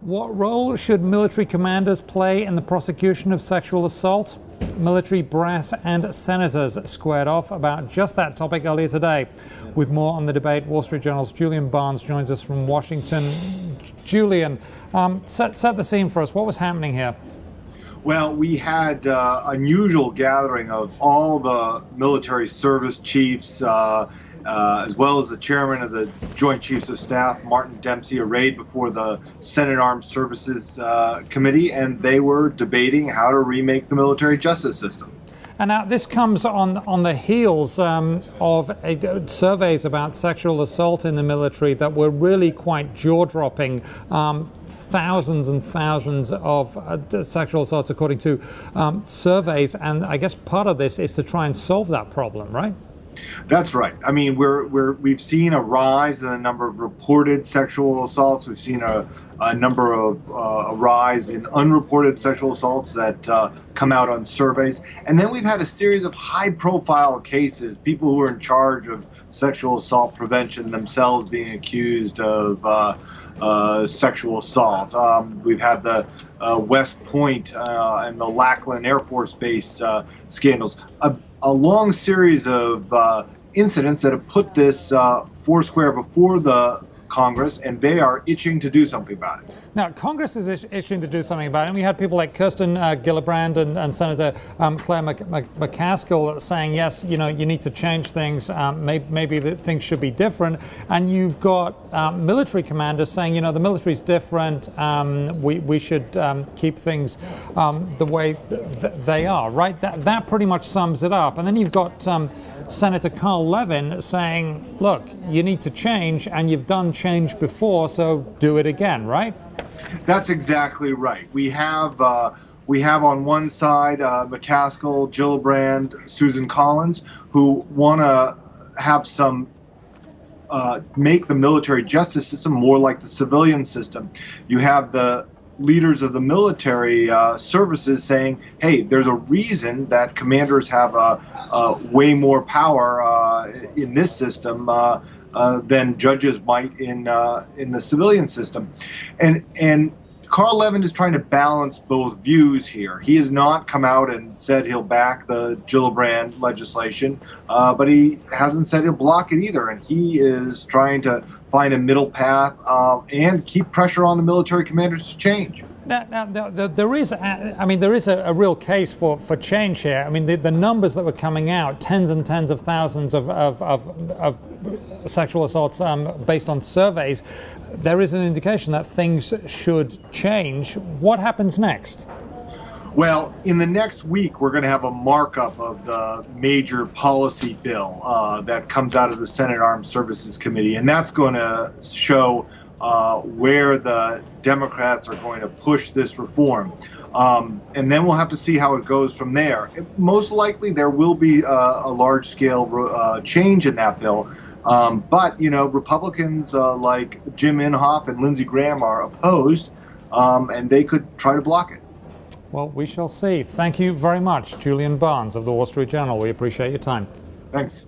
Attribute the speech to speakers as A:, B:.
A: What role should military commanders play in the prosecution of sexual assault? Military brass and senators squared off about just that topic earlier today. With more on the debate, Wall Street Journal's Julian Barnes joins us from Washington. Julian, set the scene for us. What was happening here?
B: Well, we had an unusual gathering of all the military service chiefs, as well as the chairman of the Joint Chiefs of Staff, Martin Dempsey, arrayed before the Senate Armed Services Committee, and they were debating how to remake the military justice system.
A: And now this comes on the heels of surveys about sexual assault in the military that were really quite jaw-dropping. Thousands and thousands of sexual assaults according to surveys, and I guess part of this is to try and solve that problem, right?
B: That's right. I mean, we've seen a rise in the number of reported sexual assaults. We've seen a rise in unreported sexual assaults that come out on surveys. And then we've had a series of high-profile cases, people who are in charge of sexual assault prevention themselves being accused of sexual assault. We've had the West Point and the Lackland Air Force Base scandals. A long series of incidents that have put this foursquare before the Congress, and they are itching to do something about it.
A: Now, Congress is itching to do something about it. And we had people like Kirsten Gillibrand and Senator Claire McCaskill saying, yes, you need to change things. Maybe things should be different. And you've got military commanders saying, the military's different. We should keep things the way they are, right? That pretty much sums it up. And then you've got Senator Carl Levin saying, look, you need to change, and you've done change before, so do it again, right?
B: That's exactly right. We have on one side McCaskill, Gillibrand, Susan Collins, who want to have some make the military justice system more like the civilian system. You have the leaders of the military services saying, hey, there's a reason that commanders have way more power in this system than judges might in the civilian system. And Carl Levin is trying to balance both views here. He has not come out and said he'll back the Gillibrand legislation, but he hasn't said he'll block it either. And he is trying to find a middle path and keep pressure on the military commanders to change.
A: Now, there is a real case for change here. I mean, the numbers that were coming out, tens and tens of thousands of sexual assaults based on surveys, there is an indication that things should change. What happens next?
B: Well, in the next week, we're going to have a markup of the major policy bill that comes out of the Senate Armed Services Committee, and that's going to show where the Democrats are going to push this reform. And then we'll have to see how it goes from there. Most likely there will be a large-scale change in that bill. But, Republicans like Jim Inhofe and Lindsey Graham are opposed, and they could try to block it.
A: Well, we shall see. Thank you very much, Julian Barnes of the Wall Street Journal. We appreciate your time.
B: Thanks.